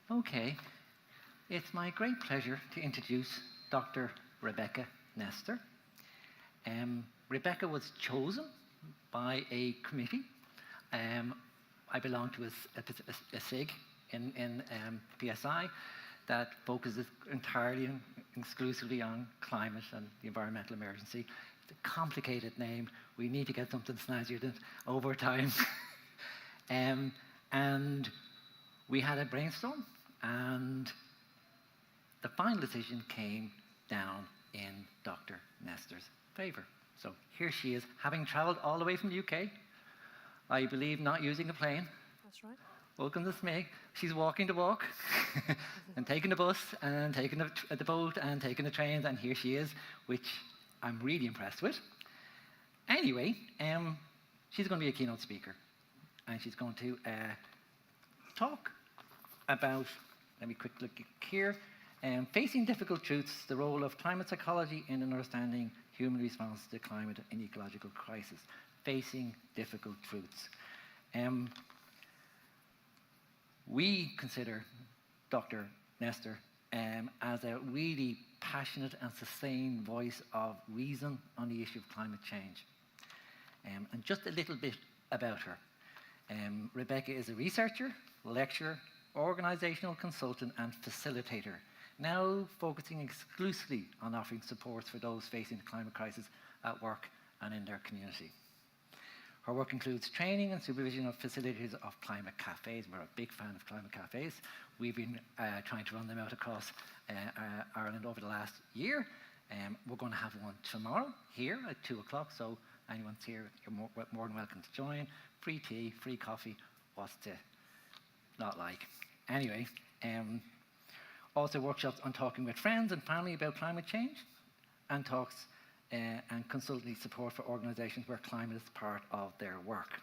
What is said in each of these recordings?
Okay, it's my great pleasure to introduce Dr. Rebecca Nestor. Rebecca was chosen by a committee. I belong to a SIG in PSI that focuses entirely and exclusively on climate and the environmental emergency. It's a complicated name. We need to get something snazzier than over time. And we had a brainstorm, and the final decision came down in Dr. Nestor's favour. So here she is, having travelled all the way from the UK, I believe not using a plane. That's right. Welcome to Smig. She's walking the walk, and taking the bus, and taking the boat, and taking the trains, and here she is, which I'm really impressed with. Anyway, she's going to be a keynote speaker, and she's going to talk about, let me quickly look here, facing difficult truths, the role of climate psychology in understanding human response to climate and ecological crisis. Facing difficult truths. We consider Dr. Nestor as a really passionate and sustained voice of reason on the issue of climate change. And just a little bit about her. Rebecca is a researcher, lecturer, organisational consultant and facilitator, now focusing exclusively on offering supports for those facing the climate crisis at work and in their community. Her work includes training and supervision of facilitators of climate cafes. We're a big fan of climate cafes. We've been trying to run them out across Ireland over the last year. We're going to have one tomorrow here at 2 o'clock, so anyone's here, you're more than welcome to join. Free tea, free coffee, what's to not like? Anyway, also workshops on talking with friends and family about climate change, and talks and consultancy support for organisations where climate is part of their work.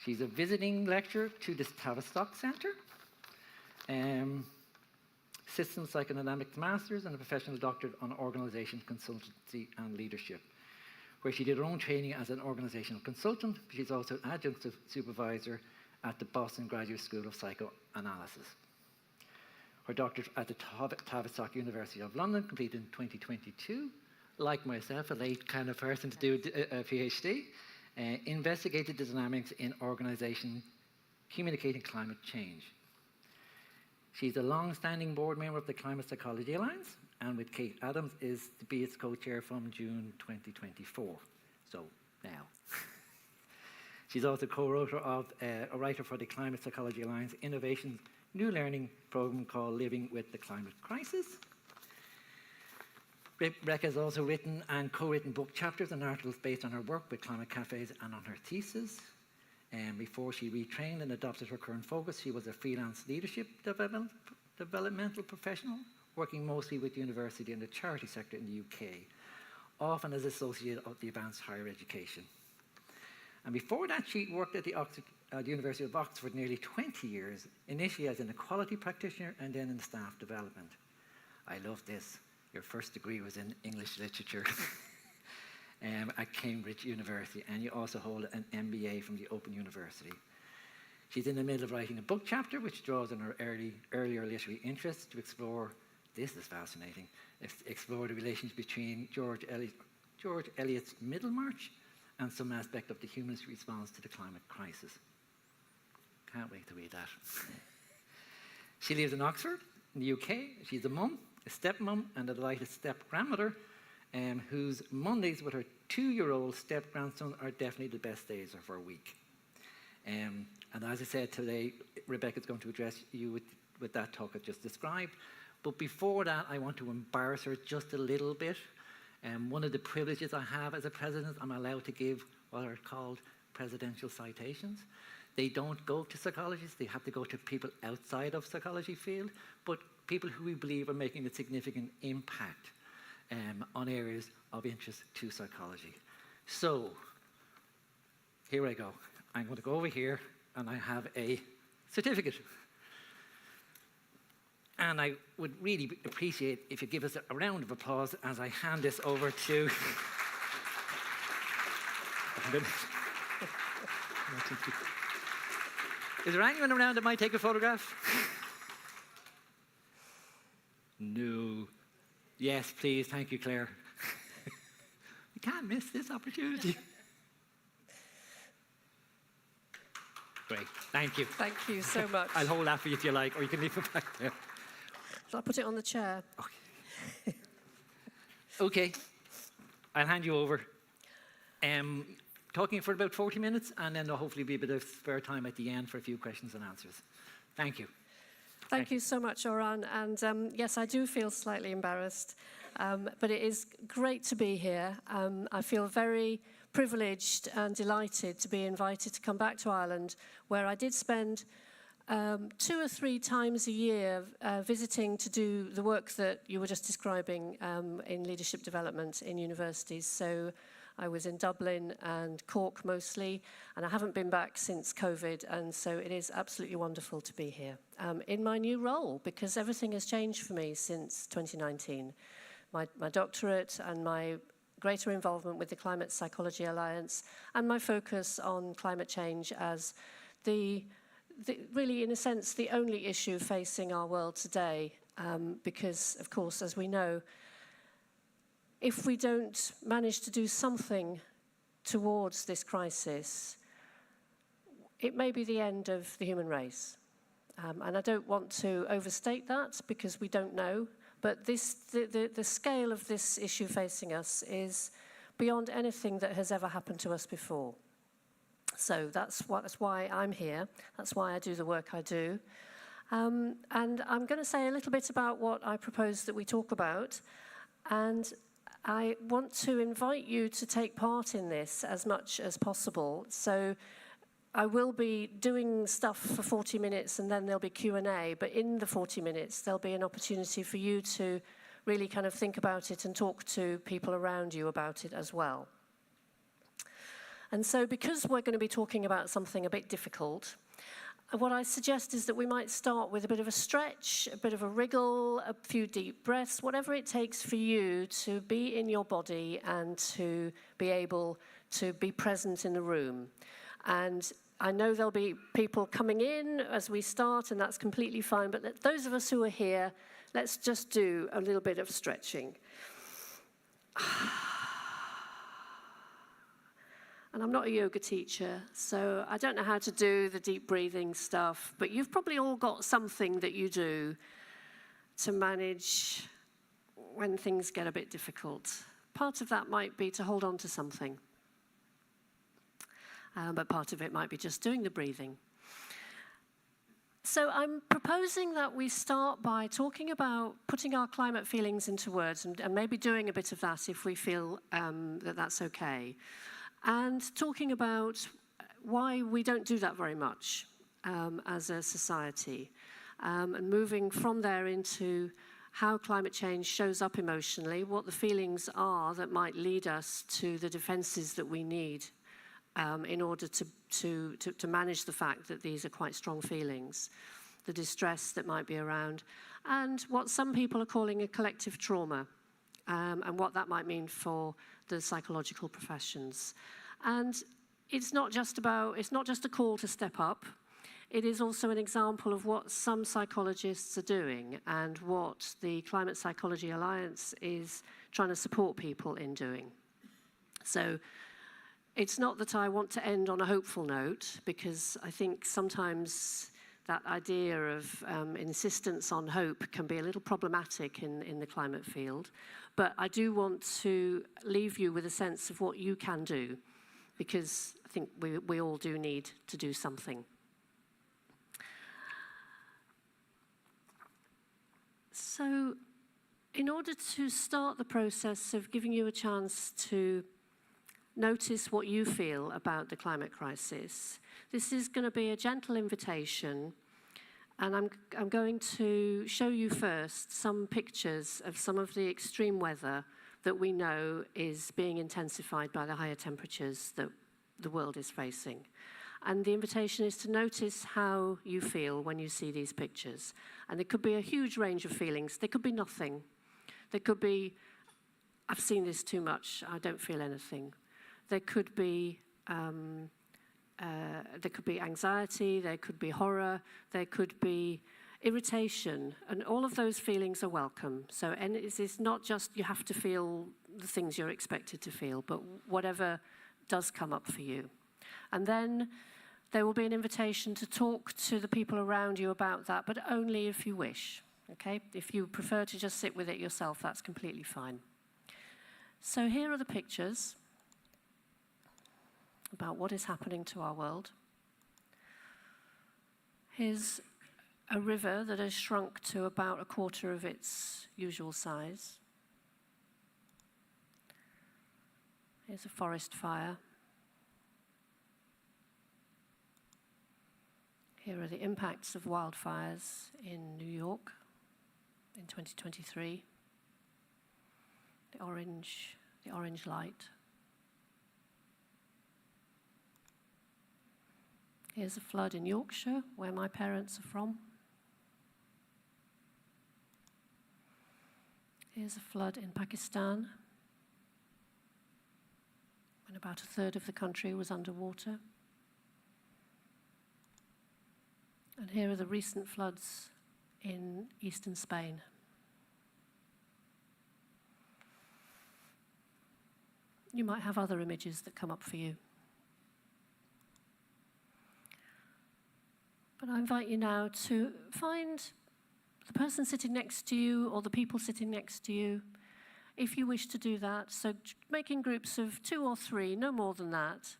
She's a visiting lecturer to the Tavistock Centre, Systems Psychodynamics Masters, and a professional doctorate on organisation, consultancy and leadership, where she did her own training as an organisational consultant. She's also an adjunct supervisor at the Boston Graduate School of Psychoanalysis. Her doctorate at the Tavistock University of London, completed in 2022. Like myself, a late kind of person to do a PhD, investigated the dynamics in organisation communicating climate change. She's a long-standing board member of the Climate Psychology Alliance, and with Kate Adams is to be its co-chair from June 2024. So now. She's also co-writer of a writer for the Climate Psychology Alliance Innovations new learning program called Living with the Climate Crisis. Rebecca has also written and co-written book chapters and articles based on her work with climate cafes and on her thesis. Before she retrained and adopted her current focus, she was a freelance leadership developmental professional, working mostly with university and the charity sector in the UK, often as associate of the advanced higher education. And before that, she worked at the University of Oxford nearly 20 years, initially as an equality practitioner and then in staff development. I love this. Your first degree was in English literature at Cambridge University, and you also hold an MBA from the Open University. She's in the middle of writing a book chapter which draws on her earlier literary interests to explore, this is fascinating, explore the relationship between George Eliot's Middlemarch and some aspect of the humanist response to the climate crisis. Can't wait to read that. She lives in Oxford, in the UK. She's a mum, a stepmom, and a delighted step-grandmother, whose Mondays with her 2-year-old step-grandson are definitely the best days of her week. And as I said today, Rebecca's going to address you with that talk I've just described. But before that, I want to embarrass her just a little bit. One of the privileges I have as a president, I'm allowed to give what are called presidential citations. They don't go to psychologists, they have to go to people outside of psychology field, but people who we believe are making a significant impact on areas of interest to psychology. So, here I go. I'm going to go over here and I have a certificate. And I would really appreciate if you give us a round of applause as I hand this over to... Is there anyone around that might take a photograph? No. Yes, please. Thank you, Claire. You can't miss this opportunity. Great. Thank you. Thank you so much. I'll hold that for you if you like, or you can leave it back there. Shall I put it on the chair? Okay. Okay. I'll hand you over. Talking for about 40 minutes, and then there'll hopefully be a bit of spare time at the end for a few questions and answers. Thank you. Thank you so much, Oran. And yes, I do feel slightly embarrassed, but it is great to be here. I feel very privileged and delighted to be invited to come back to Ireland, where I did spend 2 or 3 times a year visiting to do the work that you were just describing in leadership development in universities. So I was in Dublin and Cork mostly, and I haven't been back since COVID, and so it is absolutely wonderful to be here in my new role, because everything has changed for me since 2019. My doctorate and my greater involvement with the Climate Psychology Alliance, and my focus on climate change as really, in a sense, the only issue facing our world today, because, of course, as we know, if we don't manage to do something towards this crisis, it may be the end of the human race. And I don't want to overstate that, because we don't know, but the scale of this issue facing us is beyond anything that has ever happened to us before. So that's why I'm here. That's why I do the work I do. And I'm going to say a little bit about what I propose that we talk about. And I want to invite you to take part in this as much as possible. So I will be doing stuff for 40 minutes, and then there'll be Q&A. But in the 40 minutes, there'll be an opportunity for you to really kind of think about it and talk to people around you about it as well. And so because we're going to be talking about something a bit difficult, what I suggest is that we might start with a bit of a stretch, a bit of a wriggle, a few deep breaths, whatever it takes for you to be in your body and to be able to be present in the room. And I know there'll be people coming in as we start, and that's completely fine, but those of us who are here, let's just do a little bit of stretching. And I'm not a yoga teacher, so I don't know how to do the deep breathing stuff, but you've probably all got something that you do to manage when things get a bit difficult. Part of that might be to hold on to something, but part of it might be just doing the breathing. So I'm proposing that we start by talking about putting our climate feelings into words, and maybe doing a bit of that if we feel that that's okay. And talking about why we don't do that very much as a society, and moving from there into how climate change shows up emotionally, what the feelings are that might lead us to the defenses that we need in order to manage the fact that these are quite strong feelings, the distress that might be around, and what some people are calling a collective trauma, and what that might mean for the psychological professions. And it's not just a call to step up. It is also an example of what some psychologists are doing and what the Climate Psychology Alliance is trying to support people in doing. So it's not that I want to end on a hopeful note, because I think sometimes that idea of insistence on hope can be a little problematic in the climate field. But I do want to leave you with a sense of what you can do, because I think we all do need to do something. So in order to start the process of giving you a chance to notice what you feel about the climate crisis, this is going to be a gentle invitation, and I'm going to show you first some pictures of some of the extreme weather that we know is being intensified by the higher temperatures that the world is facing. And the invitation is to notice how you feel when you see these pictures. And there could be a huge range of feelings. There could be nothing. There could be, I've seen this too much, I don't feel anything. There could be anxiety, there could be horror, there could be irritation, and all of those feelings are welcome. So, and it's not just you have to feel the things you're expected to feel, but whatever does come up for you. And then there will be an invitation to talk to the people around you about that, but only if you wish, okay? If you prefer to just sit with it yourself, that's completely fine. So here are the pictures about what is happening to our world. Here's a river that has shrunk to about a quarter of its usual size. Here's a forest fire. Here are the impacts of wildfires in New York in 2023. The orange light. Here's a flood in Yorkshire, where my parents are from. Here's a flood in Pakistan, when about a third of the country was underwater. And here are the recent floods in eastern Spain. You might have other images that come up for you. But I invite you now to find the person sitting next to you or the people sitting next to you, if you wish to do that. So making groups of 2 or 3, no more than that.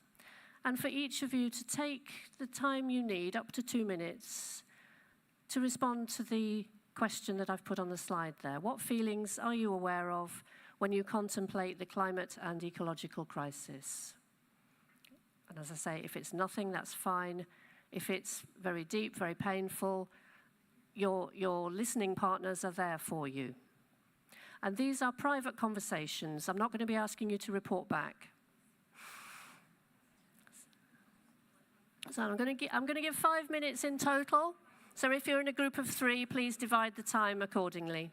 And for each of you to take the time you need, up to 2 minutes, to respond to the question that I've put on the slide there. What feelings are you aware of when you contemplate the climate and ecological crisis? And as I say, if it's nothing, that's fine. If it's very deep, very painful, your listening partners are there for you. And these are private conversations. I'm not going to be asking you to report back. So I'm going to give 5 minutes in total. So if you're in a group of 3, please divide the time accordingly.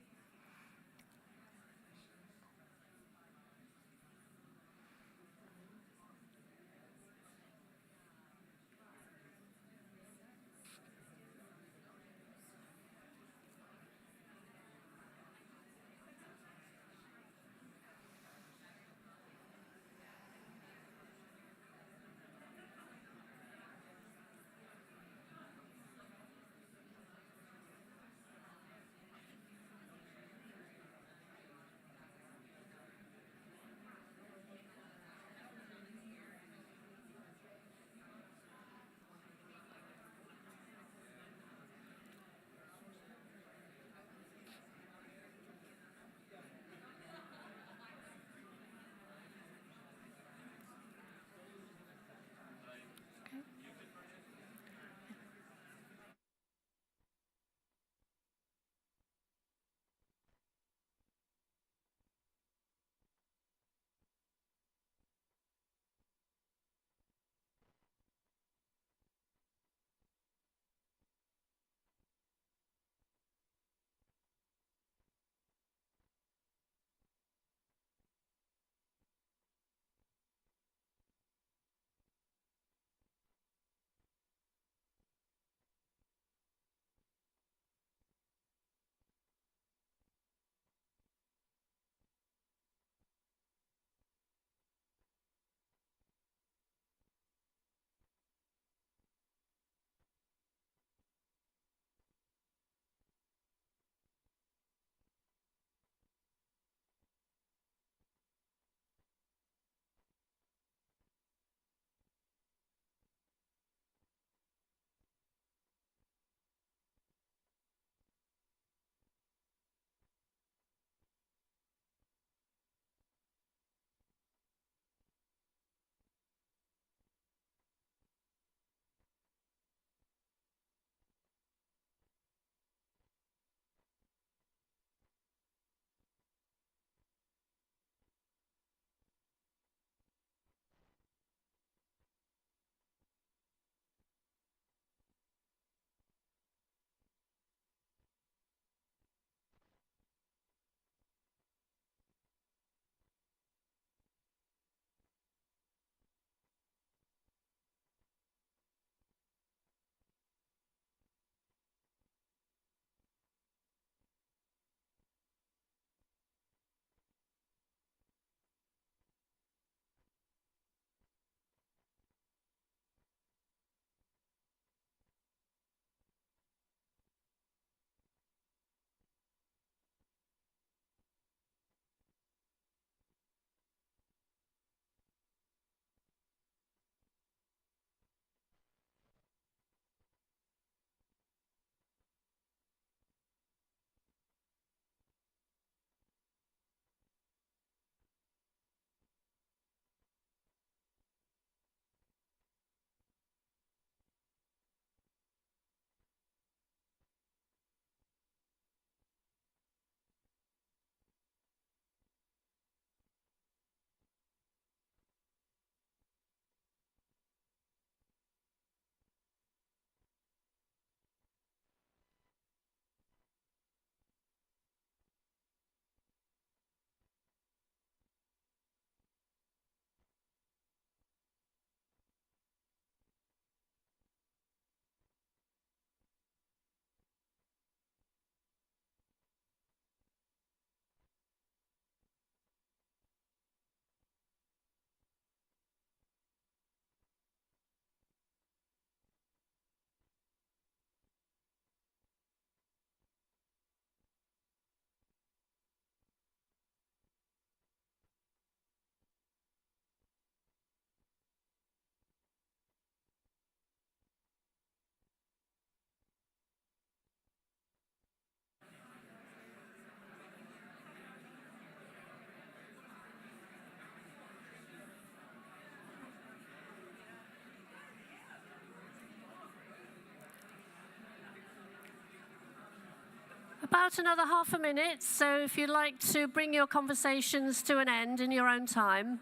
about another half a minute, so if you'd like to bring your conversations to an end in your own time.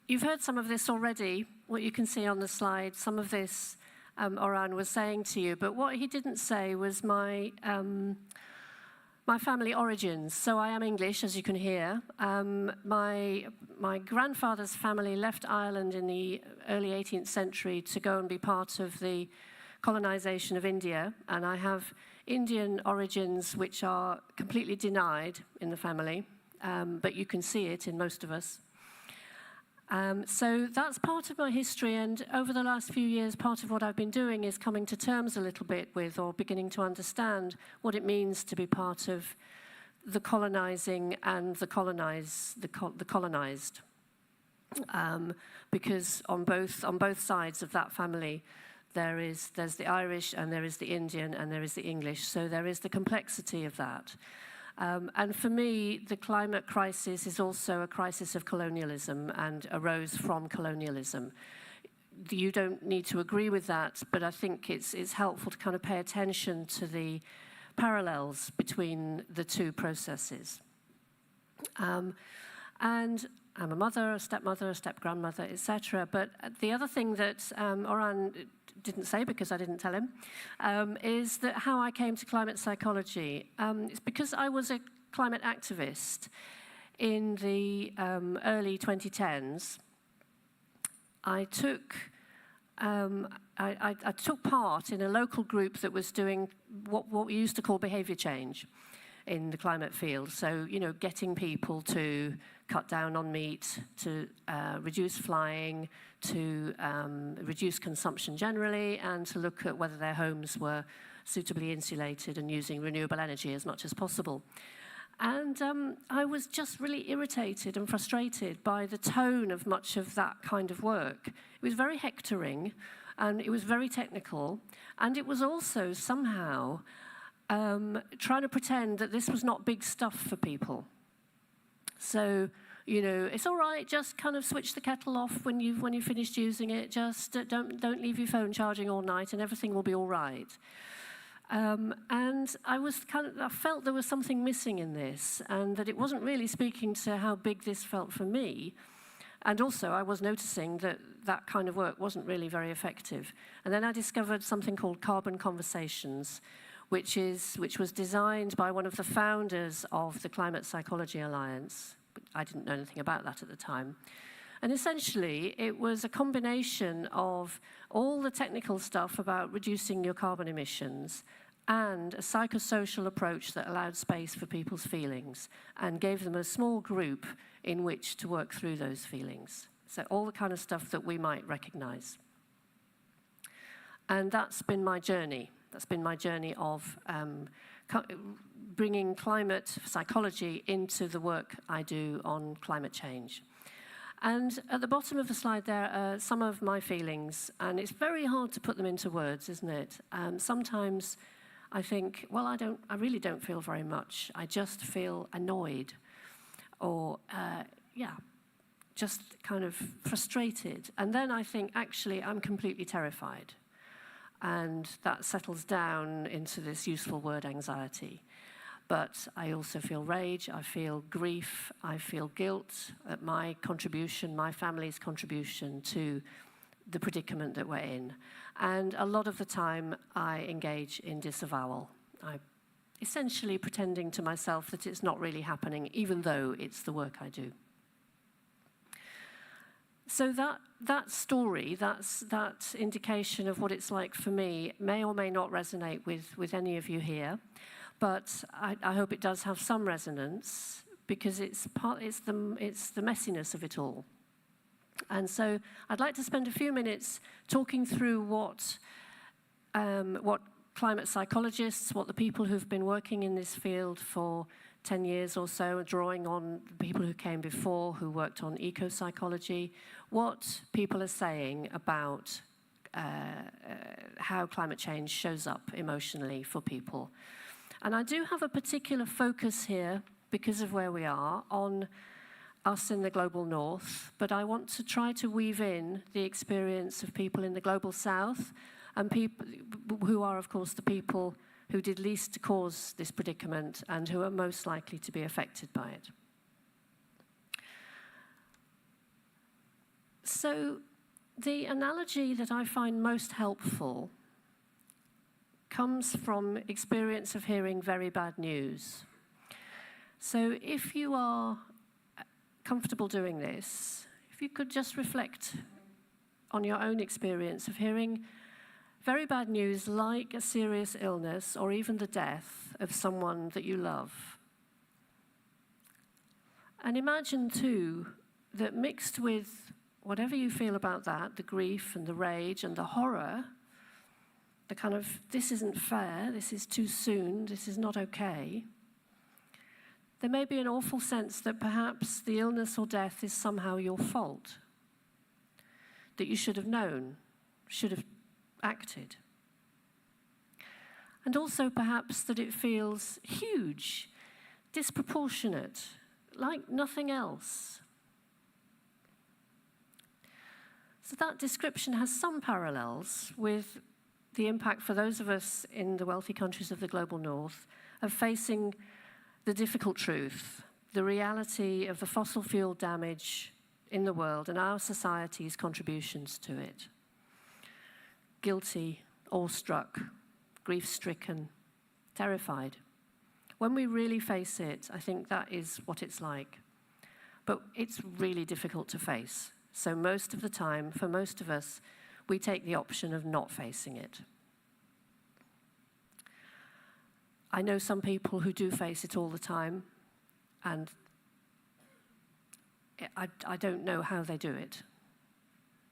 You've heard some of this already, what you can see on the slide. Some of this Oran was saying to you, but what he didn't say was my family origins. So I am English, as you can hear. My grandfather's family left Ireland in the early 18th century to go and be part of the colonization of India, and I have Indian origins which are completely denied in the family, but you can see it in most of us. So that's part of my history, and over the last few years, part of what I've been doing is coming to terms a little bit with, or beginning to understand, what it means to be part of the colonizing and the colonized. Because on both sides of that family, there's the Irish, and there is the Indian, and there is the English. So there is the complexity of that. And for me, the climate crisis is also a crisis of colonialism and arose from colonialism. You don't need to agree with that, but I think it's helpful to kind of pay attention to the parallels between the two processes. And I'm a mother, a stepmother, a step-grandmother, etc. But the other thing that Oran didn't say, because I didn't tell him, is that how I came to climate psychology. It's because I was a climate activist in the early 2010s. I took part in a local group that was doing what we used to call behaviour change in the climate field. So, getting people to cut down on meat, to reduce flying, to reduce consumption generally, and to look at whether their homes were suitably insulated and using renewable energy as much as possible. And I was just really irritated and frustrated by the tone of much of that kind of work. It was very hectoring, and it was very technical, and it was also somehow trying to pretend that this was not big stuff for people. So, it's all right, just kind of switch the kettle off when you've finished using it. Just don't leave your phone charging all night, and everything will be all right. And I felt there was something missing in this, and that it wasn't really speaking to how big this felt for me. And also, I was noticing that that kind of work wasn't really very effective. And then I discovered something called Carbon Conversations, which was designed by one of the founders of the Climate Psychology Alliance. I didn't know anything about that at the time. And essentially, it was a combination of all the technical stuff about reducing your carbon emissions and a psychosocial approach that allowed space for people's feelings and gave them a small group in which to work through those feelings. So all the kind of stuff that we might recognize. And that's been my journey. That's been my journey of bringing climate psychology into the work I do on climate change. And at the bottom of the slide there are some of my feelings, and it's very hard to put them into words, isn't it? Sometimes I think, well, I really don't feel very much. I just feel annoyed, or just kind of frustrated. And then I think, actually, I'm completely terrified. And that settles down into this useful word, anxiety. But I also feel rage, I feel grief, I feel guilt at my contribution, my family's contribution to the predicament that we're in. And a lot of the time, I engage in disavowal. I'm essentially pretending to myself that it's not really happening, even though it's the work I do. So that story, that indication of what it's like for me, may or may not resonate with any of you here. But I hope it does have some resonance, because it's the messiness of it all. And so I'd like to spend a few minutes talking through what climate psychologists, what the people who've been working in this field for 10 years or so, drawing on people who came before, who worked on eco-psychology, what people are saying about how climate change shows up emotionally for people. And I do have a particular focus here, because of where we are, on us in the global north, but I want to try to weave in the experience of people in the global south, and people who are, of course, the people who did least to cause this predicament and who are most likely to be affected by it. So the analogy that I find most helpful comes from experience of hearing very bad news. So if you are comfortable doing this, if you could just reflect on your own experience of hearing very bad news like a serious illness or even the death of someone that you love. And imagine too that mixed with whatever you feel about that, the grief and the rage and the horror, the kind of, this isn't fair, this is too soon, this is not okay, there may be an awful sense that perhaps the illness or death is somehow your fault, that you should have known, should have acted. And also perhaps that it feels huge, disproportionate, like nothing else. So that description has some parallels with the impact for those of us in the wealthy countries of the global north of facing the difficult truth, the reality of the fossil fuel damage in the world and our society's contributions to it. Guilty, awestruck, grief-stricken, terrified. When we really face it, I think that is what it's like. But it's really difficult to face. So most of the time, for most of us, we take the option of not facing it. I know some people who do face it all the time, and I don't know how they do it.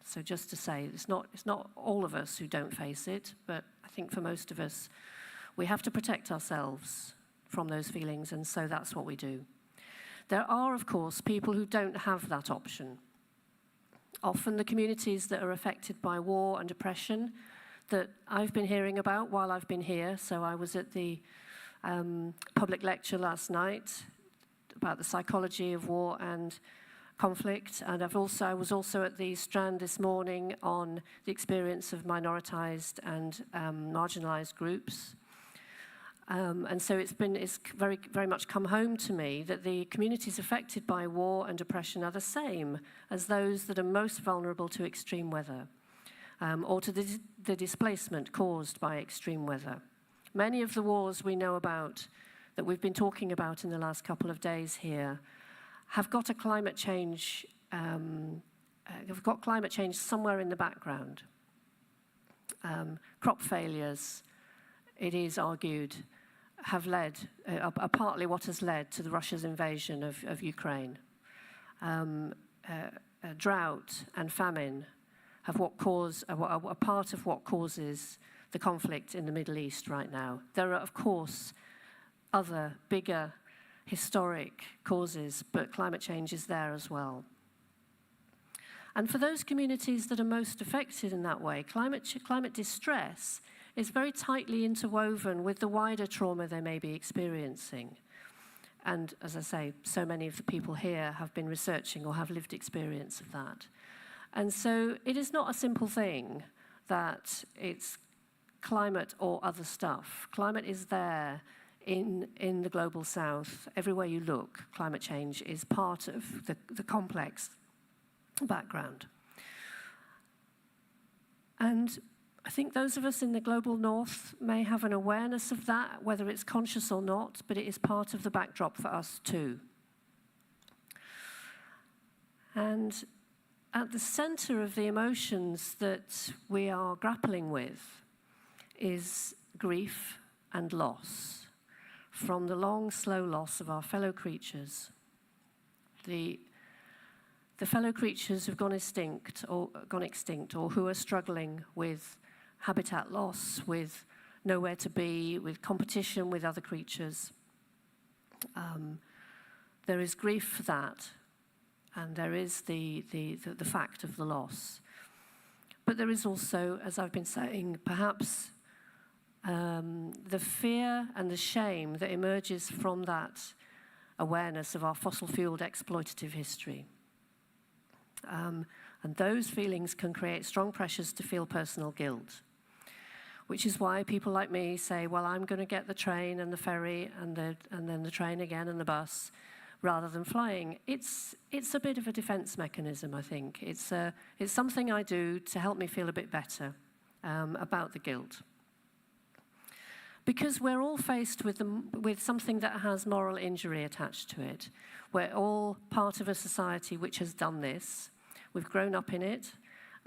So just to say, it's not all of us who don't face it, but I think for most of us, we have to protect ourselves from those feelings, and so that's what we do. There are, of course, people who don't have that option. Often the communities that are affected by war and oppression that I've been hearing about while I've been here. So I was at the public lecture last night about the psychology of war and conflict, and I was also at the Strand this morning on the experience of minoritized and marginalized groups. And so it's very, very much come home to me that the communities affected by war and oppression are the same as those that are most vulnerable to extreme weather, or to the displacement caused by extreme weather. Many of the wars we know about, that we've been talking about in the last couple of days here, have got a climate change, somewhere in the background. Crop failures, it is argued, are partly what has led to Russia's invasion of Ukraine. Drought and famine are part of what causes the conflict in the Middle East right now. There are, of course, other bigger historic causes, but climate change is there as well. And for those communities that are most affected in that way, climate distress is very tightly interwoven with the wider trauma they may be experiencing. And as I say, so many of the people here have been researching or have lived experience of that. And so it is not a simple thing that it's climate or other stuff. Climate is there in the global south. Everywhere you look, climate change is part of the complex background. And I think those of us in the global north may have an awareness of that, whether it's conscious or not, but it is part of the backdrop for us too. And at the center of the emotions that we are grappling with is grief and loss from the long, slow loss of our fellow creatures. The fellow creatures who've gone extinct or who are struggling with habitat loss, with nowhere to be, with competition with other creatures. There is grief for that, and there is the fact of the loss. But there is also, as I've been saying, perhaps the fear and the shame that emerges from that awareness of our fossil-fueled exploitative history. And those feelings can create strong pressures to feel personal guilt, which is why people like me say, well, I'm going to get the train and the ferry and then the train again and the bus, rather than flying. It's a bit of a defense mechanism, I think. It's something I do to help me feel a bit better about the guilt. Because we're all faced with something that has moral injury attached to it. We're all part of a society which has done this. We've grown up in it,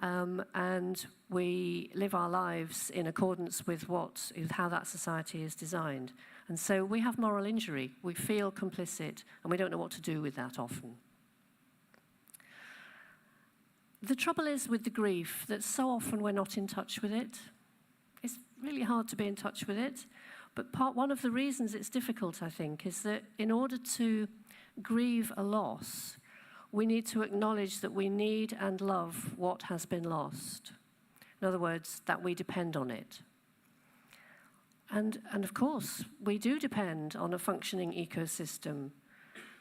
and we live our lives in accordance with how that society is designed. And so we have moral injury. We feel complicit, and we don't know what to do with that often. The trouble is with the grief that so often we're not in touch with it. It's really hard to be in touch with it. But one of the reasons it's difficult, I think, is that in order to grieve a loss, we need to acknowledge that we need and love what has been lost. In other words, that we depend on it. And of course, we do depend on a functioning ecosystem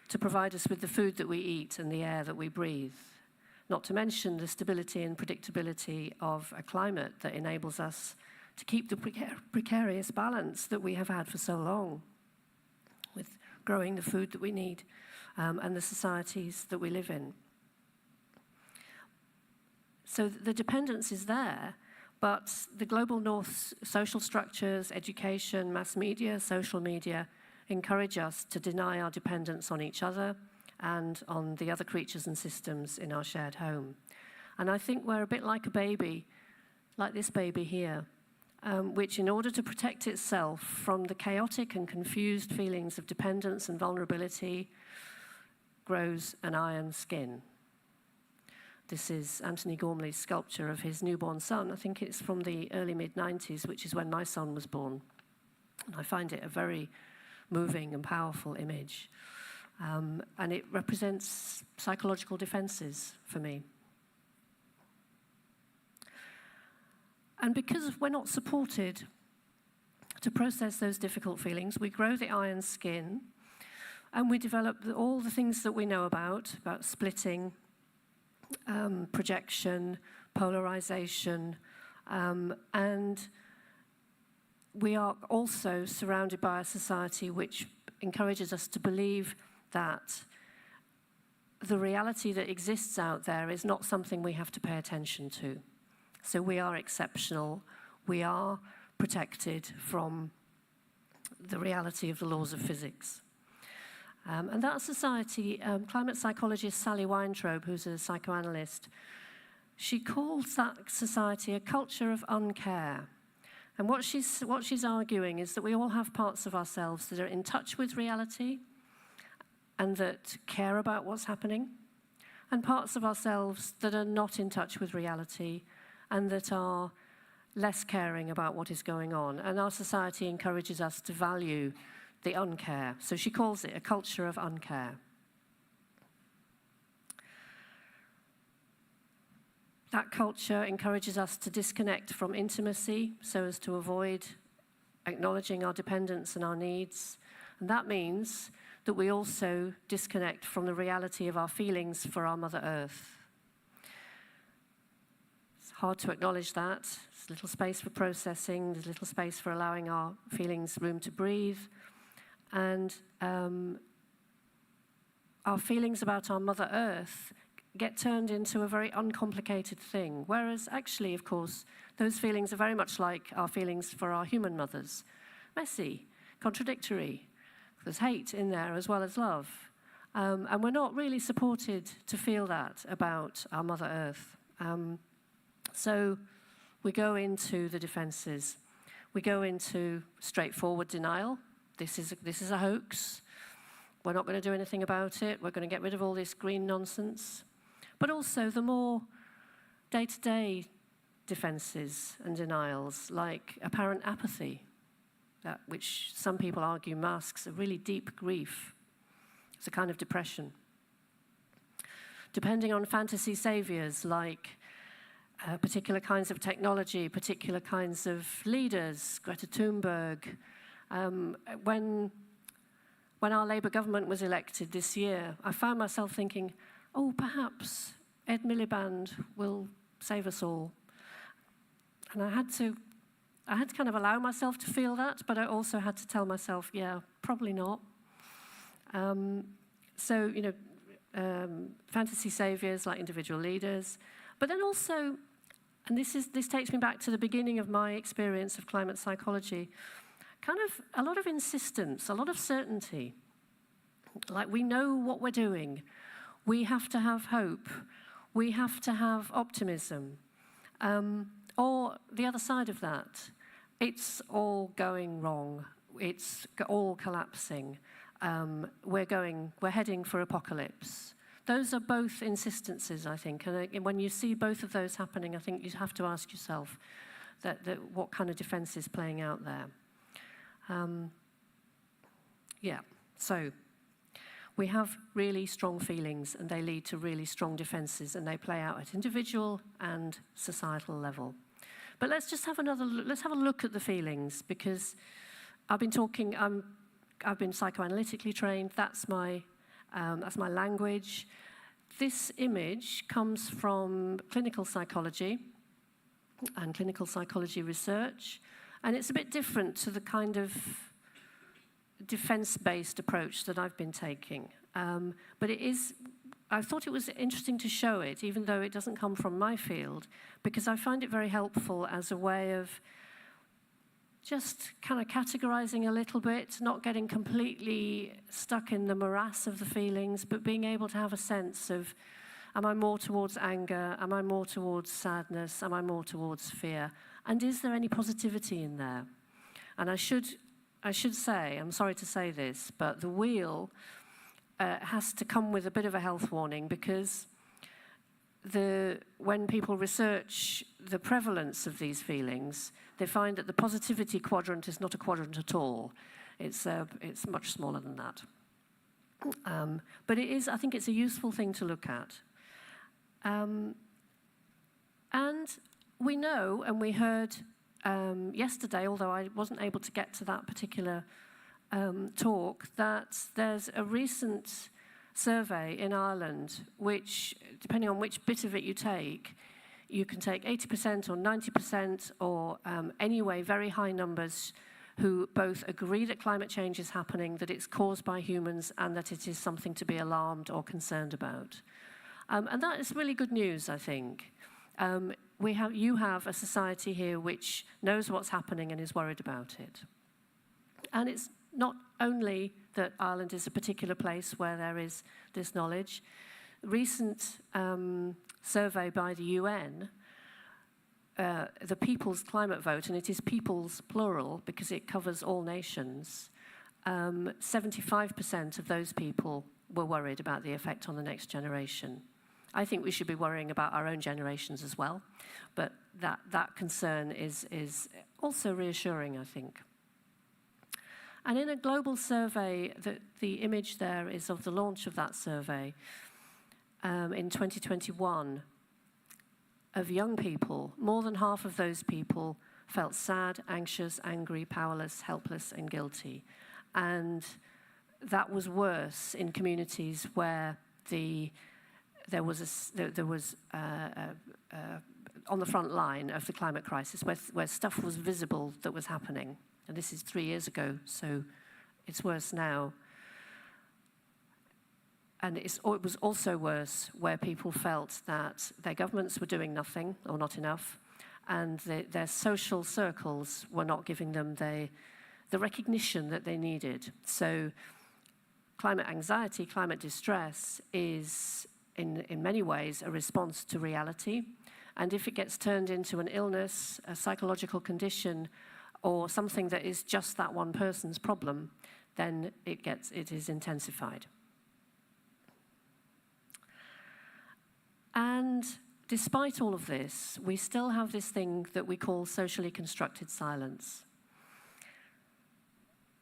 to provide us with the food that we eat and the air that we breathe, not to mention the stability and predictability of a climate that enables us to keep the precarious balance that we have had for so long with growing the food that we need and the societies that we live in. So the dependence is there, but the global north's social structures, education, mass media, social media encourage us to deny our dependence on each other and on the other creatures and systems in our shared home. And I think we're a bit like a baby, like this baby here, which in order to protect itself from the chaotic and confused feelings of dependence and vulnerability, grows an iron skin. This is Anthony Gormley's sculpture of his newborn son. I think it's from the early mid-90s, which is when my son was born. And I find it a very moving and powerful image. And it represents psychological defenses for me. And because we're not supported to process those difficult feelings, we grow the iron skin and we develop all the things that we know about splitting, projection, polarization, and we are also surrounded by a society which encourages us to believe that the reality that exists out there is not something we have to pay attention to. So we are exceptional, we are protected from the reality of the laws of physics. And that society, climate psychologist Sally Weintraub, who's a psychoanalyst, she calls that society a culture of uncare. And what she's arguing is that we all have parts of ourselves that are in touch with reality and that care about what's happening, and parts of ourselves that are not in touch with reality and that are less caring about what is going on. And our society encourages us to value the uncare. So she calls it a culture of uncare. That culture encourages us to disconnect from intimacy so as to avoid acknowledging our dependence and our needs. And that means that we also disconnect from the reality of our feelings for our Mother Earth. It's hard to acknowledge that. There's little space for processing, there's little space for allowing our feelings room to breathe. And our feelings about our Mother Earth get turned into a very uncomplicated thing. Whereas actually, of course, those feelings are very much like our feelings for our human mothers. Messy, contradictory. There's hate in there as well as love. And we're not really supported to feel that about our Mother Earth. So we go into the defenses. We go into straightforward denial. This is a hoax. We're not going to do anything about it. We're going to get rid of all this green nonsense. But also the more day-to-day defenses and denials, like apparent apathy. which some people argue masks a really deep grief. It's a kind of depression. Depending on fantasy saviors like particular kinds of technology, particular kinds of leaders, Greta Thunberg. When our Labour government was elected this year, I found myself thinking, oh, perhaps Ed Miliband will save us all. And I had to kind of allow myself to feel that, but I also had to tell myself, yeah, probably not. So, fantasy saviors like individual leaders, but then also, and this takes me back to the beginning of my experience of climate psychology, kind of a lot of insistence, a lot of certainty. Like, we know what we're doing. We have to have hope. We have to have optimism. Or the other side of that, it's all going wrong. It's all collapsing. We're heading for apocalypse. Those are both insistences, I think. And when you see both of those happening, I think you have to ask yourself that what kind of defense is playing out there. So we have really strong feelings, and they lead to really strong defenses, and they play out at individual and societal level. But let's just have let's have a look at the feelings, because I've been psychoanalytically trained. That's my language. This image comes from clinical psychology and clinical psychology research, and it's a bit different to the kind of defense-based approach that I've been taking. But I thought it was interesting to show it, even though it doesn't come from my field, because I find it very helpful as a way of just kind of categorizing a little bit, not getting completely stuck in the morass of the feelings, but being able to have a sense of, am I more towards anger? Am I more towards sadness? Am I more towards fear? And is there any positivity in there? And I should say, I'm sorry to say this, but the wheel has to come with a bit of a health warning, because when people research the prevalence of these feelings, they find that the positivity quadrant is not a quadrant at all. It's much smaller than that. But I think it's a useful thing to look at. And we know, and we heard yesterday, although I wasn't able to get to that particular talk, that there's a recent survey in Ireland which, depending on which bit of it you take, you can take 80% or 90% or anyway very high numbers who both agree that climate change is happening, that it's caused by humans, and that it is something to be alarmed or concerned about. And that is really good news, I think. You have a society here which knows what's happening and is worried about it. And it's not only that Ireland is a particular place where there is this knowledge. Recent survey by the UN, the People's Climate Vote, and it is people's plural because it covers all nations, 75% of those people were worried about the effect on the next generation. I think we should be worrying about our own generations as well, but that concern is also reassuring, I think. And in a global survey, the image there is of the launch of that survey in 2021 of young people. More than half of those people felt sad, anxious, angry, powerless, helpless, and guilty. And that was worse in communities where there was on the front line of the climate crisis, where stuff was visible that was happening. And this is 3 years ago, so it's worse now. And it was also worse where people felt that their governments were doing nothing or not enough, and their social circles were not giving them the recognition that they needed. So climate anxiety, climate distress is, in many ways, a response to reality. And if it gets turned into an illness, a psychological condition, or something that is just that one person's problem, then it is intensified. And despite all of this, we still have this thing that we call socially constructed silence.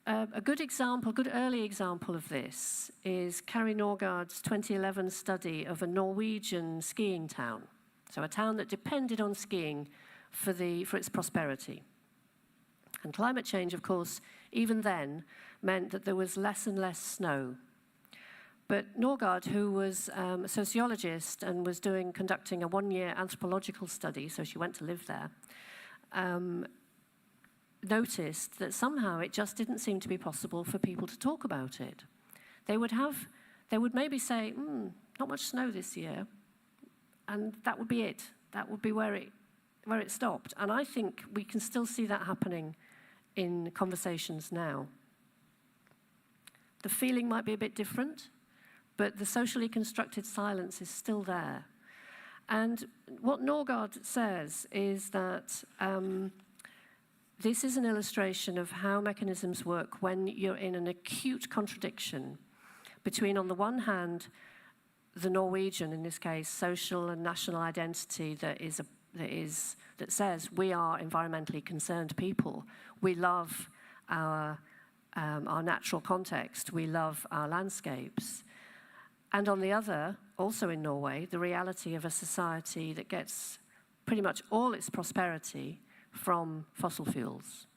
a good example, a good early example of this is Kari Norgaard's 2011 study of a Norwegian skiing town. So a town that depended on skiing for its prosperity. And climate change, of course, even then, meant that there was less and less snow. But Norgaard, who was a sociologist and was conducting a one-year anthropological study, so she went to live there, noticed that somehow it just didn't seem to be possible for people to talk about it. They would maybe say, not much snow this year, and that would be it. That would be where it stopped. And I think we can still see that happening in conversations now. The feeling might be a bit different, but the socially constructed silence is still there. And what Norgaard says is that this is an illustration of how mechanisms work when you're in an acute contradiction between, on the one hand, the Norwegian, in this case, social and national identity that says we are environmentally concerned people. We love our natural context. We love our landscapes. And on the other, also in Norway, the reality of a society that gets pretty much all its prosperity from fossil fuels.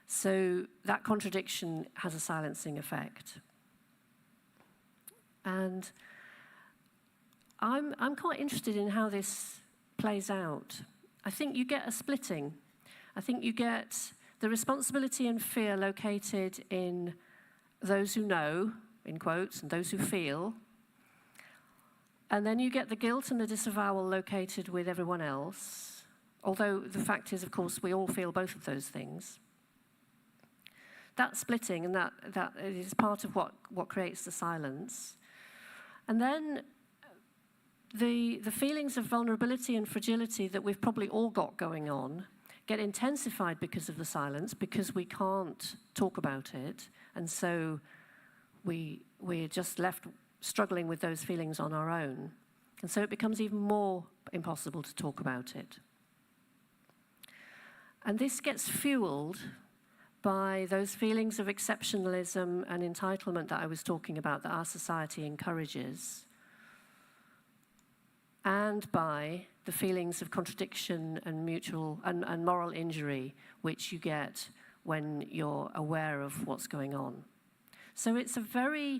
So that contradiction has a silencing effect. And I'm quite interested in how this plays out. I think you get a splitting. I think you get the responsibility and fear located in those who know, in quotes, and those who feel. And then you get the guilt and the disavowal located with everyone else. Although the fact is, of course, we all feel both of those things. That splitting and that is part of what creates the silence. And then the feelings of vulnerability and fragility that we've probably all got going on get intensified because of the silence, because we can't talk about it. And so we're just left struggling with those feelings on our own. And so it becomes even more impossible to talk about it. And this gets fueled by those feelings of exceptionalism and entitlement that I was talking about that our society encourages, and by the feelings of contradiction and mutual and moral injury which you get when you're aware of what's going on. So it's a very,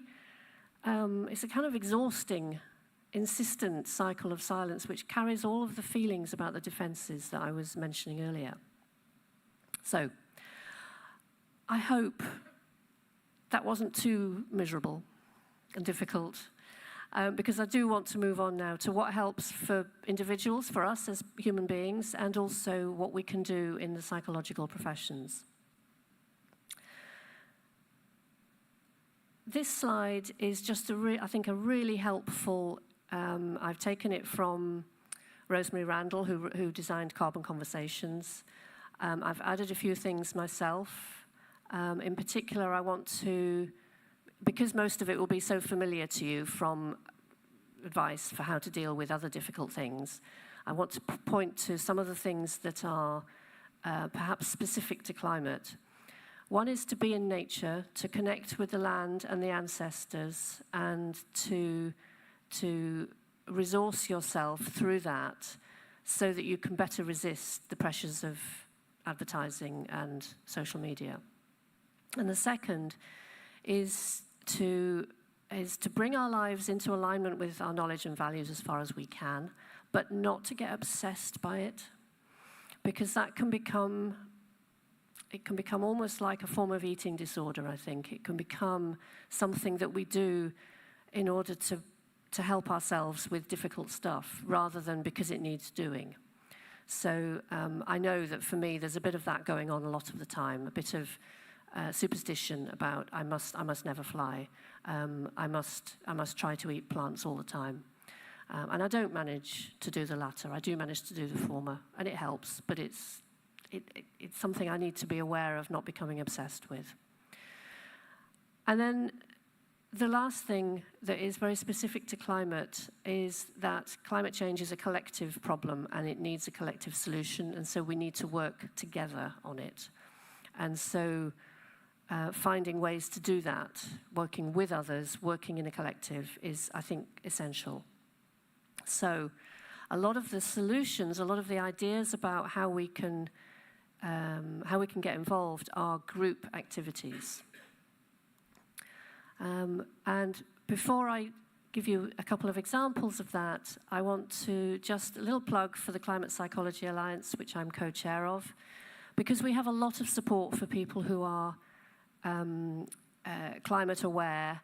it's a kind of exhausting, insistent cycle of silence which carries all of the feelings about the defenses that I was mentioning earlier. So I hope that wasn't too miserable and difficult, because I do want to move on now to what helps for individuals, for us as human beings, and also what we can do in the psychological professions. This slide is just, I think, a really helpful, I've taken it from Rosemary Randall, who designed Carbon Conversations. I've added a few things myself. In particular, I want to, because most of it will be so familiar to you from advice for how to deal with other difficult things, I want to point to some of the things that are perhaps specific to climate. One is to be in nature, to connect with the land and the ancestors, and to resource yourself through that so that you can better resist the pressures of advertising and social media. And the second is to bring our lives into alignment with our knowledge and values as far as we can, but not to get obsessed by it, because that can become almost like a form of eating disorder, I think. It can become something that we do in order to help ourselves with difficult stuff, rather than because it needs doing. So I know that for me, there's a bit of that going on a lot of the time, a bit of superstition about I must never fly. I must try to eat plants all the time. And I don't manage to do the latter. I do manage to do the former, and it helps, but it's something I need to be aware of not becoming obsessed with. And then the last thing that is very specific to climate is that climate change is a collective problem and it needs a collective solution, and so we need to work together on it. And so finding ways to do that, working with others, working in a collective is, I think, essential. So a lot of the solutions, a lot of the ideas about how we can get involved are group activities. And before I give you a couple of examples of that, I want to just a little plug for the Climate Psychology Alliance, which I'm co-chair of, because we have a lot of support for people who are climate-aware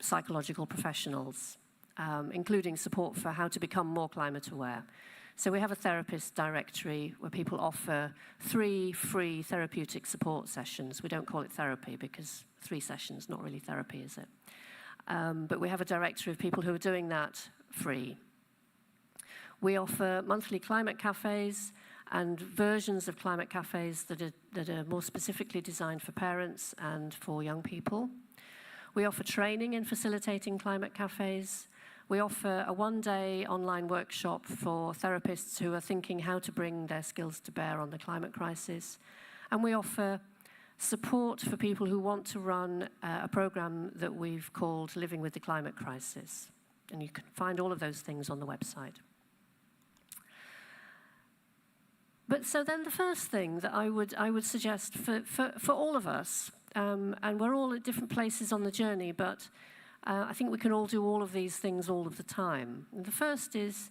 psychological professionals, including support for how to become more climate-aware. So we have a therapist directory where people offer 3 free therapeutic support sessions. We don't call it therapy because 3 sessions, not really therapy, is it? But we have a directory of people who are doing that free. We offer monthly climate cafes and versions of climate cafes that are more specifically designed for parents and for young people. We offer training in facilitating climate cafes. We offer a 1-day online workshop for therapists who are thinking how to bring their skills to bear on the climate crisis. And we offer support for people who want to run a program that we've called Living with the Climate Crisis. And you can find all of those things on the website. But so then the first thing that I would suggest for all of us, and we're all at different places on the journey, but I think we can all do all of these things all of the time. And the first is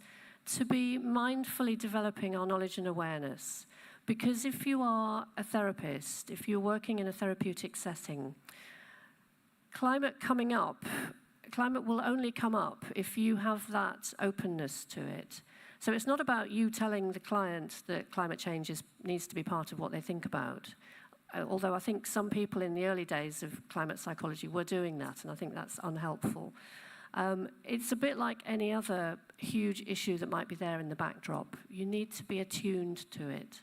to be mindfully developing our knowledge and awareness. Because if you are a therapist, if you're working in a therapeutic setting, climate will only come up if you have that openness to it. So it's not about you telling the client that climate change needs to be part of what they think about. Although I think some people in the early days of climate psychology were doing that, and I think that's unhelpful. It's a bit like any other huge issue that might be there in the backdrop. You need to be attuned to it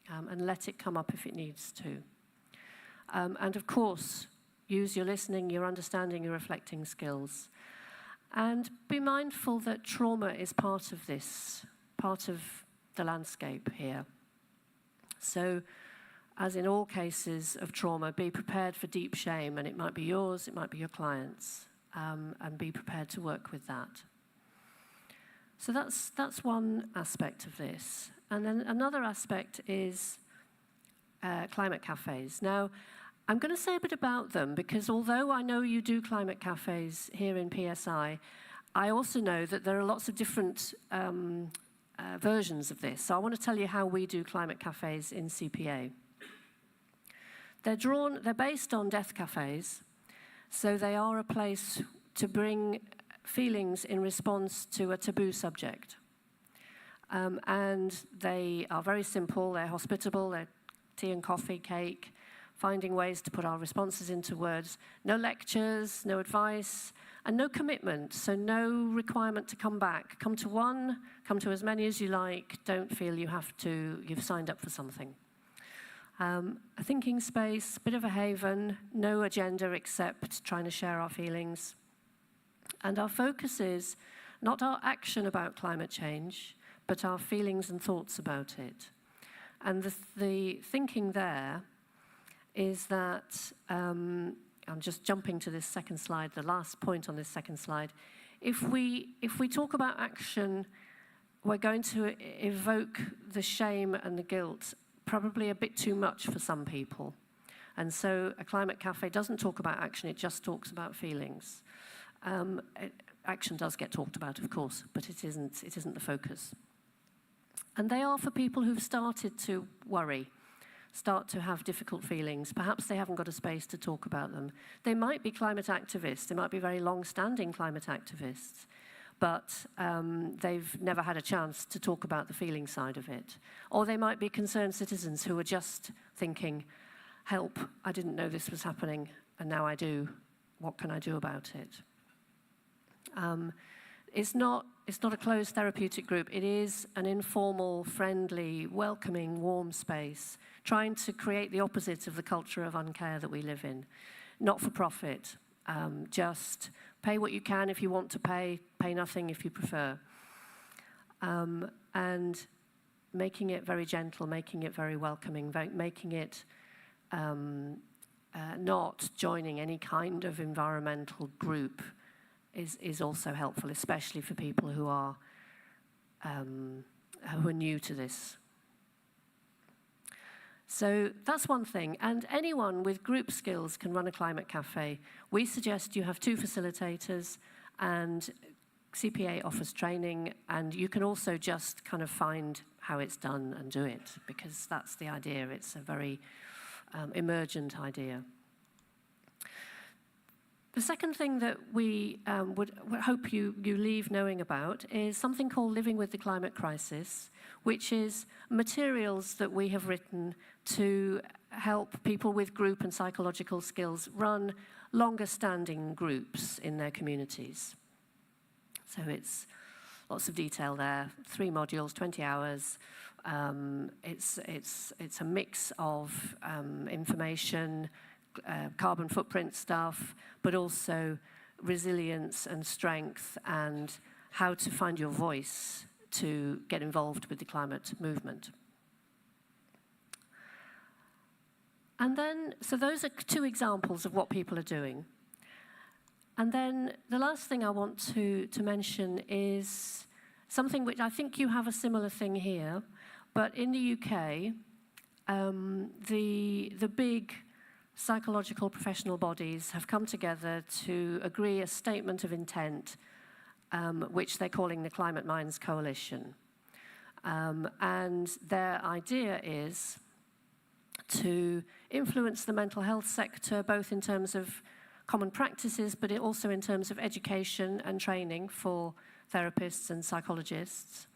and let it come up if it needs to. And of course, use your listening, your understanding, your reflecting skills. And be mindful that trauma is part of this, part of the landscape here. So, as in all cases of trauma, be prepared for deep shame, and it might be yours, it might be your clients', and be prepared to work with that. So that's one aspect of this. And then another aspect is climate cafes. Now, I'm going to say a bit about them because although I know you do climate cafes here in PSI, I also know that there are lots of different versions of this. So I want to tell you how we do climate cafes in CPA. They're based on death cafes, so they are a place to bring feelings in response to a taboo subject. And they are very simple, they're hospitable, they're tea and coffee, cake, finding ways to put our responses into words. No lectures, no advice, and no commitment, so no requirement to come back. Come to one, come to as many as you like, don't feel you've signed up for something. A thinking space, a bit of a haven, no agenda except trying to share our feelings. And our focus is not our action about climate change, but our feelings and thoughts about it. And the thinking there is that, I'm just jumping to this second slide, the last point on this second slide. If we talk about action, we're going to evoke the shame and the guilt, probably a bit too much for some people. And so a climate cafe doesn't talk about action, it just talks about feelings. Action does get talked about, of course, but it isn't the focus. And they are for people who've started to worry, start to have difficult feelings. Perhaps they haven't got a space to talk about them. They might be climate activists, they might be very long-standing climate activists, but they've never had a chance to talk about the feeling side of it. Or they might be concerned citizens who are just thinking, help, I didn't know this was happening, and now I do. What can I do about it? It's not a closed therapeutic group. It is an informal, friendly, welcoming, warm space, trying to create the opposite of the culture of uncare that we live in. Not for profit, just pay what you can if you want to pay nothing if you prefer. And making it very gentle, making it very welcoming, making it not joining any kind of environmental group is also helpful, especially for people who are new to this. So that's one thing, and anyone with group skills can run a climate cafe. We suggest you have 2 facilitators, and CPA offers training, and you can also just kind of find how it's done and do it, because that's the idea. It's a very emergent idea. The second thing that we would hope you leave knowing about is something called Living with the Climate Crisis, which is materials that we have written to help people with group and psychological skills run longer standing groups in their communities. So it's lots of detail there, 3 modules, 20 hours. It's a mix of information, carbon footprint stuff, but also resilience and strength and how to find your voice to get involved with the climate movement. And then, so those are 2 examples of what people are doing. And then the last thing I want to mention is something which I think you have a similar thing here, but in the UK, the big psychological professional bodies have come together to agree a statement of intent, which they're calling the Climate Minds Coalition. And their idea is to influence the mental health sector, both in terms of common practices, but also in terms of education and training for therapists and psychologists,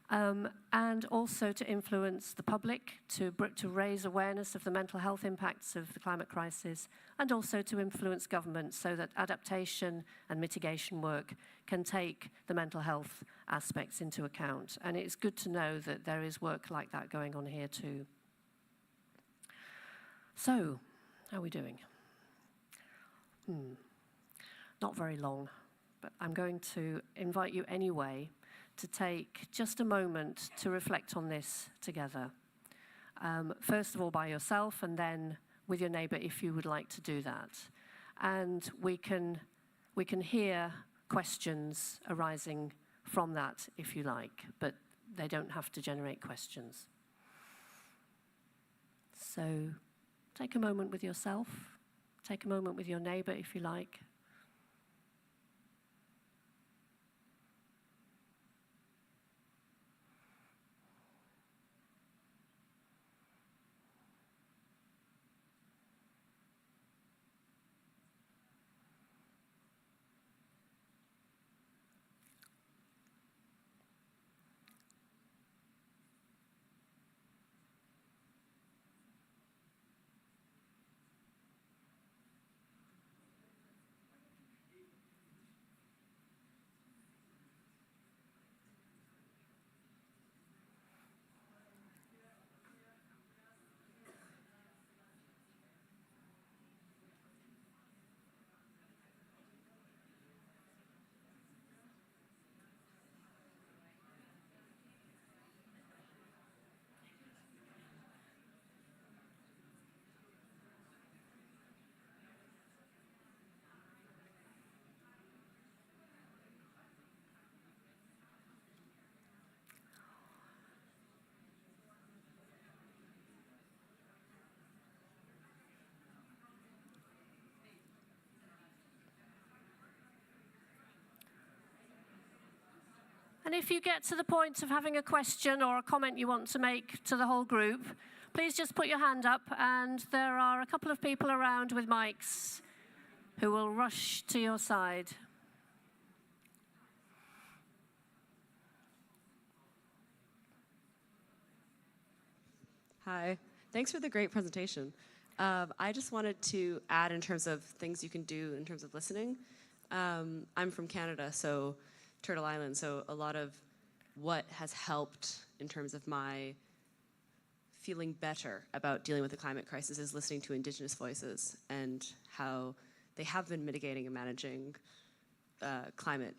and also to influence the public, to raise awareness of the mental health impacts of the climate crisis, and also to influence government so that adaptation and mitigation work can take the mental health aspects into account. And it's good to know that there is work like that going on here too. So, how are we doing? Not very long, but I'm going to invite you anyway to take just a moment to reflect on this together. First of all by yourself, and then with your neighbour if you would like to do that. And we can hear questions arising from that if you like, but they don't have to generate questions. So take a moment with yourself. Take a moment with your neighbour if you like. And if you get to the point of having a question or a comment you want to make to the whole group, please just put your hand up, and there are a couple of people around with mics who will rush to your side. Hi, thanks for the great presentation. I just wanted to add in terms of things you can do in terms of listening. I'm from Canada, so Turtle Island, so a lot of what has helped in terms of my feeling better about dealing with the climate crisis is listening to Indigenous voices and how they have been mitigating and managing climate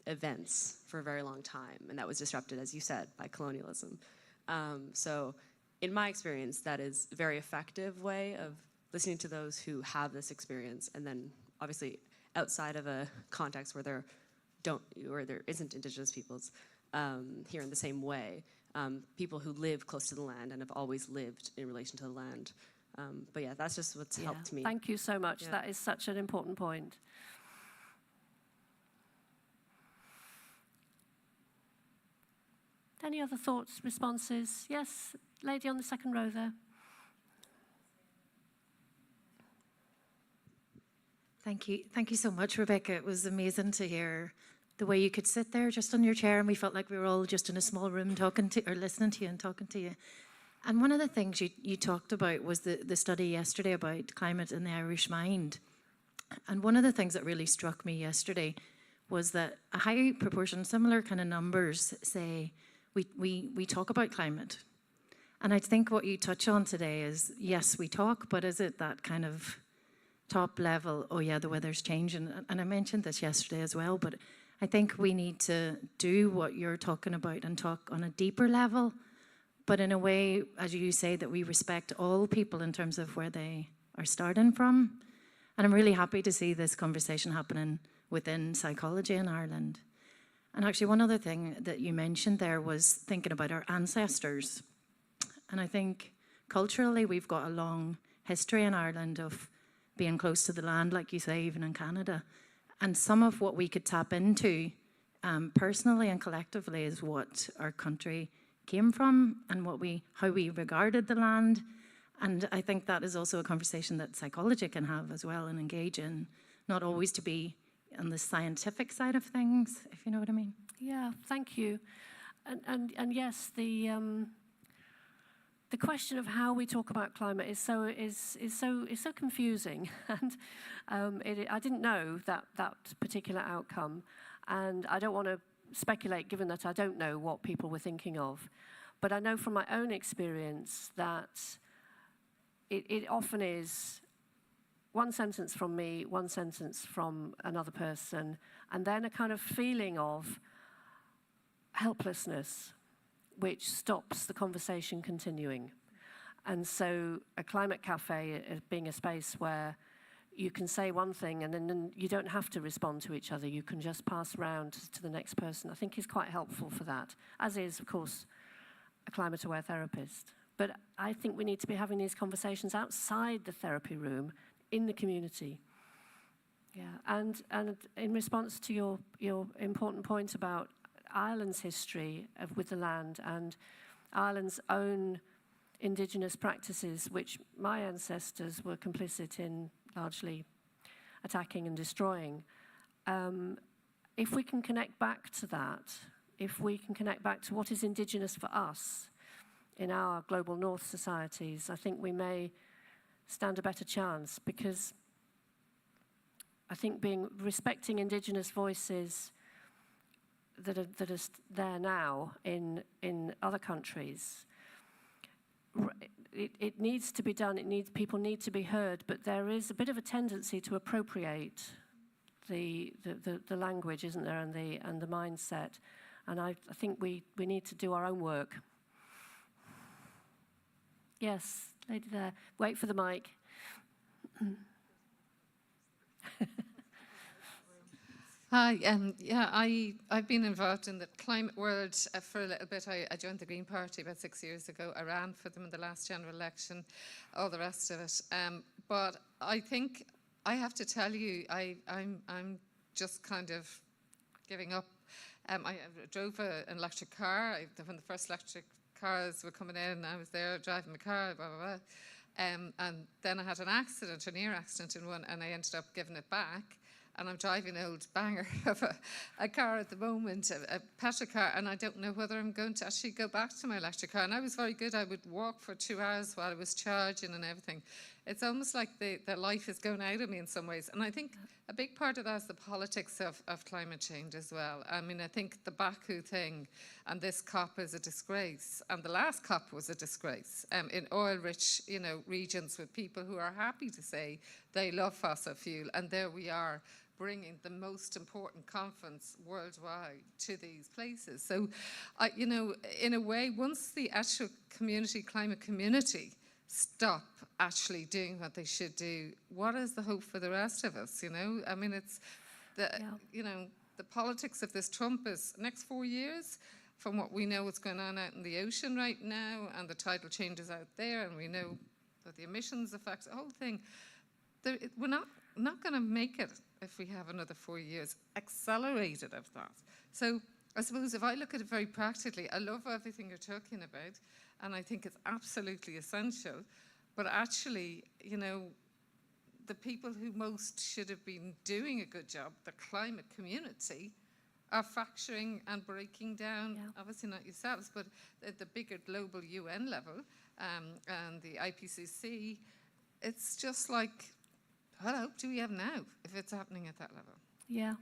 events for a very long time, and that was disrupted, as you said, by colonialism. So in my experience, that is a very effective way of listening to those who have this experience, and then obviously outside of a context where there isn't Indigenous peoples here in the same way, people who live close to the land and have always lived in relation to the land. But yeah, that's just what's helped me. Thank you so much. Yeah. That is such an important point. Any other thoughts, responses? Yes, lady on the second row there. Thank you so much, Rebecca. It was amazing to hear the way you could sit there just on your chair, and we felt like we were all just in a small room talking to, or listening to you and talking to you. And one of the things you talked about was the study yesterday about climate in the Irish mind. And one of the things that really struck me yesterday was that a high proportion, similar kind of numbers, say we talk about climate. And I think what you touch on today is, yes, we talk, but is it that kind of top level, oh yeah, the weather's changing? And I mentioned this yesterday as well, but I think we need to do what you're talking about and talk on a deeper level, but in a way, as you say, that we respect all people in terms of where they are starting from. And I'm really happy to see this conversation happening within psychology in Ireland. And actually, one other thing that you mentioned there was thinking about our ancestors. And I think culturally, we've got a long history in Ireland of being close to the land, like you say, even in Canada. And some of what we could tap into personally and collectively is what our country came from and how we regarded the land. And I think that is also a conversation that psychology can have as well and engage in, not always to be on the scientific side of things, if you know what I mean. Yeah, thank you. And yes, the question of how we talk about climate is so confusing, and I didn't know that particular outcome, and I don't want to speculate, given that I don't know what people were thinking of, but I know from my own experience that it often is one sentence from me, one sentence from another person, and then a kind of feeling of helplessness, which stops the conversation continuing. And so a climate cafe being a space where you can say one thing and then you don't have to respond to each other, you can just pass around to the next person, I think is quite helpful for that, as is, of course, a climate-aware therapist. But I think we need to be having these conversations outside the therapy room, in the community. Yeah, and in response to your important point about Ireland's history with the land and Ireland's own Indigenous practices, which my ancestors were complicit in largely attacking and destroying. If we can connect back to that, if we can connect back to what is Indigenous for us in our global North societies, I think we may stand a better chance, because I think respecting Indigenous voices that are there now in other countries, it needs to be done. People need to be heard, but there is a bit of a tendency to appropriate the language, isn't there, and the mindset. And I think we need to do our own work. Yes, lady there. Wait for the mic. Hi, I've been involved in the climate world for a little bit. I joined the Green Party about 6 years ago. I ran for them in the last general election, all the rest of it. But I think I have to tell you, I'm just kind of giving up. I drove an electric car. When the first electric cars were coming in, I was there driving the car, blah, blah, blah. And then I had an accident, a near accident in one, and I ended up giving it back. And I'm driving an old banger of a car at the moment, a petrol car, and I don't know whether I'm going to actually go back to my electric car. And I was very good. I would walk for 2 hours while I was charging and everything. It's almost like the life is going out of me in some ways. And I think a big part of that is the politics of climate change as well. I mean, I think the Baku thing and this COP is a disgrace. And the last COP was a disgrace in oil-rich, regions with people who are happy to say they love fossil fuel. And there we are, bringing the most important conference worldwide to these places. So, in a way, once the actual climate community stop actually doing what they should do, what is the hope for the rest of us, you know? I mean, it's the, you know, the politics of this Trump is next 4 years, from what we know what's going on out in the ocean right now, and the tidal changes out there, and we know that the emissions affect the whole thing. We're not going to make it if we have another 4 years, accelerated of that. So I suppose if I look at it very practically, I love everything you're talking about, and I think it's absolutely essential. But actually, you know, the people who most should have been doing a good job, the climate community, are fracturing and breaking down, obviously not yourselves, but at the bigger global UN level and the IPCC, it's just like, what hope do we have now if it's happening at that level? Yeah.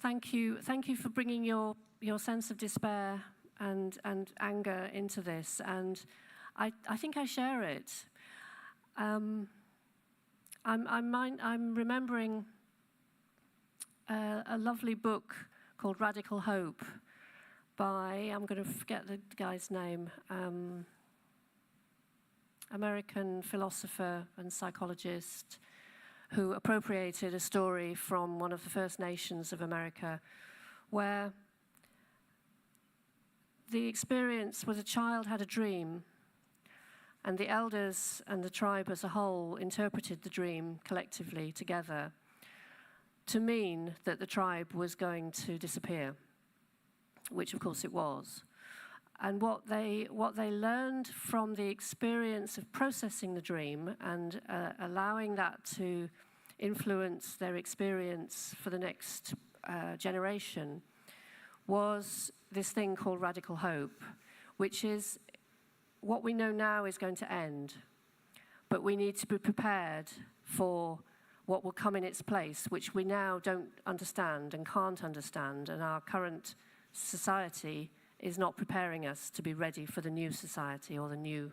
Thank you for bringing your sense of despair and anger into this, and I think I share it. I'm remembering a lovely book called Radical Hope by, I'm going to forget the guy's name, American philosopher and psychologist who appropriated a story from one of the First Nations of America, where the experience was a child had a dream, and the elders and the tribe as a whole interpreted the dream collectively together to mean that the tribe was going to disappear, which of course it was. And what they learned from the experience of processing the dream and allowing that to influence their experience for the next generation was this thing called radical hope, which is what we know now is going to end, but we need to be prepared for what will come in its place, which we now don't understand and can't understand, and our current society is not preparing us to be ready for the new society or the new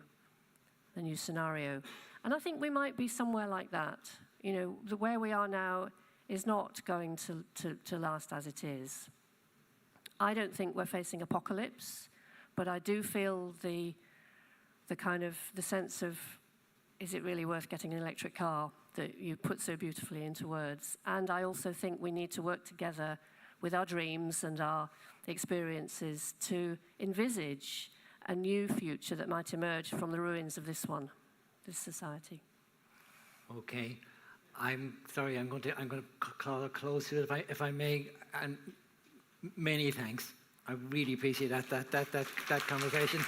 scenario. And I think we might be somewhere like that. You know, where we are now is not going to last as it is. I don't think we're facing apocalypse, but I do feel the sense of, is it really worth getting an electric car, that you put so beautifully into words. And I also think we need to work together with our dreams and our experiences to envisage a new future that might emerge from the ruins of this society. Okay, I'm sorry. I'm going to call it close to it if I may. And many thanks. I really appreciate that conversation.